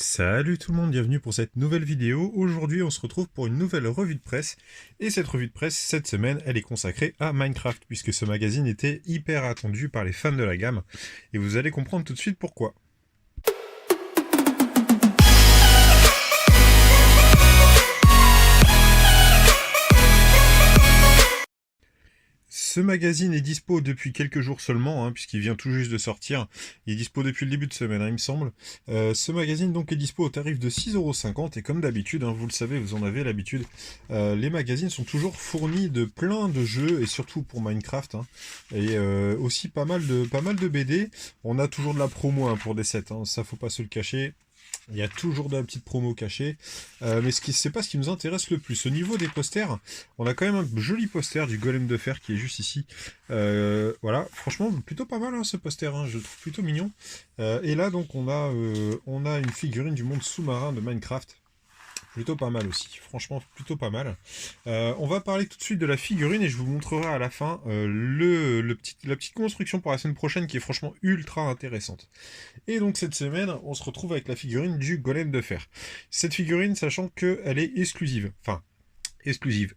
Salut tout le monde, bienvenue pour cette nouvelle vidéo. Aujourd'hui on se retrouve pour une nouvelle revue de presse. Et cette revue de presse, cette semaine, elle est consacrée à Minecraft, puisque ce magazine était hyper attendu par les fans de la gamme. Et vous allez comprendre tout de suite pourquoi. Ce magazine est dispo depuis quelques jours seulement, puisqu'il vient tout juste de sortir. Il est dispo depuis le début de semaine, il me semble. Ce magazine donc est dispo au tarif de 6,50 € et comme d'habitude, vous le savez, vous en avez l'habitude, les magazines sont toujours fournis de plein de jeux et surtout pour Minecraft. Et aussi pas mal de BD. On a toujours de la promo pour des sets, ça faut pas se le cacher. Il y a toujours de la petite promo cachée. Mais c'est pas ce qui nous intéresse le plus. Au niveau des posters, on a quand même un joli poster du Golem de Fer qui est juste ici. Voilà, franchement, plutôt pas mal ce poster, je le trouve plutôt mignon. Et là, donc, on a une figurine du monde sous-marin de Minecraft. Plutôt pas mal aussi, franchement plutôt pas mal. On va parler tout de suite de la figurine et je vous montrerai à la fin la petite construction pour la semaine prochaine qui est franchement ultra intéressante. Et donc cette semaine, on se retrouve avec la figurine du Golem de Fer. Cette figurine, sachant qu'elle est exclusive,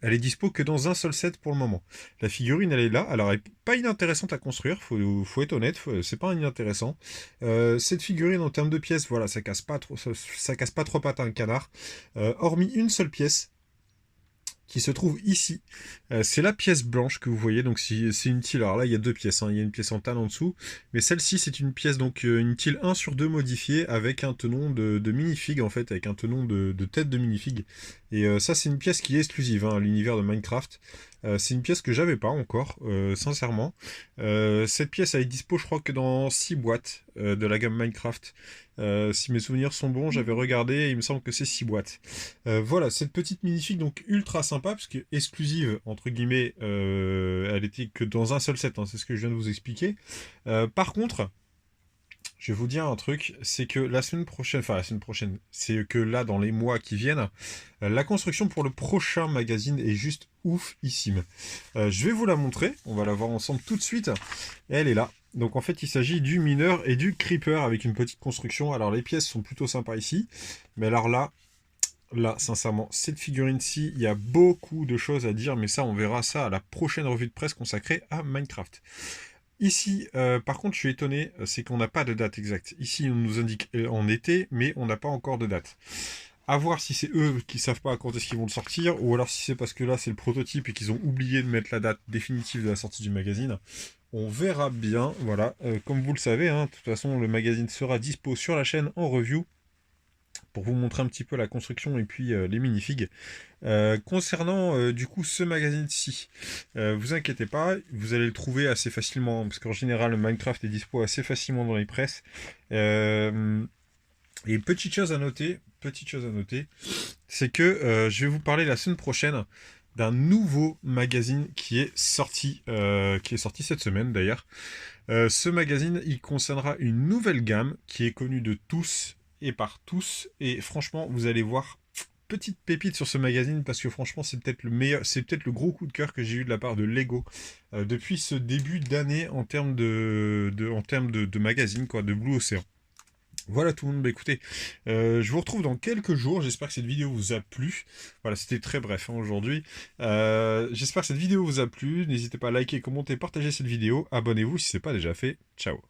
elle est dispo que dans un seul set pour le moment. La figurine, elle est là. Alors, elle n'est pas inintéressante à construire, faut être honnête, c'est pas inintéressant. Cette figurine, en termes de pièces, voilà, ça casse pas trois pattes à un canard. Hormis une seule pièce, qui se trouve ici. C'est la pièce blanche que vous voyez, donc c'est une tile. Alors là, il y a deux pièces, il y a une pièce en tanne en dessous, mais celle-ci, c'est une pièce, donc une tile 1/2 modifiée avec un tenon de minifig, en fait, avec un tenon de tête de minifig. Et ça, c'est une pièce qui est exclusive à l'univers de Minecraft. C'est une pièce que j'avais pas encore, sincèrement. Cette pièce, elle est dispo, je crois, que dans 6 boîtes de la gamme Minecraft. Si mes souvenirs sont bons, j'avais regardé et il me semble que c'est 6 boîtes. Voilà, cette petite minifig, donc ultra sympa, parce que exclusive, entre guillemets, elle était que dans un seul set, c'est ce que je viens de vous expliquer. Par contre, je vais vous dire un truc, c'est que la semaine prochaine, c'est que là, dans les mois qui viennent, la construction pour le prochain magazine est juste oufissime. Je vais vous la montrer, on va la voir ensemble tout de suite. Et elle est là. Donc en fait, il s'agit du mineur et du creeper avec une petite construction. Alors les pièces sont plutôt sympas ici, mais alors là, sincèrement, cette figurine-ci, il y a beaucoup de choses à dire, mais ça, on verra ça à la prochaine revue de presse consacrée à Minecraft. Ici, par contre, je suis étonné, c'est qu'on n'a pas de date exacte. Ici, on nous indique en été, mais on n'a pas encore de date. À voir si c'est eux qui savent pas quand est-ce qu'ils vont le sortir, ou alors si c'est parce que là, c'est le prototype et qu'ils ont oublié de mettre la date définitive de la sortie du magazine. On verra bien, voilà. Comme vous le savez, de toute façon, le magazine sera dispo sur la chaîne en review pour vous montrer un petit peu la construction et puis les minifigs. Concernant du coup ce magazine-ci, vous inquiétez pas, vous allez le trouver assez facilement, parce qu'en général Minecraft est dispo assez facilement dans les presses. Et petite chose à noter, c'est que je vais vous parler la semaine prochaine d'un nouveau magazine qui est sorti cette semaine d'ailleurs. Ce magazine, il concernera une nouvelle gamme qui est connue de tous et par tous, et franchement, vous allez voir, petite pépite sur ce magazine, parce que franchement, c'est peut-être le meilleur, c'est peut-être le gros coup de cœur que j'ai eu de la part de Lego depuis ce début d'année en termes de magazine, quoi, de Blue Ocean. Voilà tout le monde, écoutez, je vous retrouve dans quelques jours, j'espère que cette vidéo vous a plu. Voilà, c'était très bref aujourd'hui. J'espère que cette vidéo vous a plu, n'hésitez pas à liker, commenter, partager cette vidéo, abonnez-vous si ce n'est pas déjà fait. Ciao.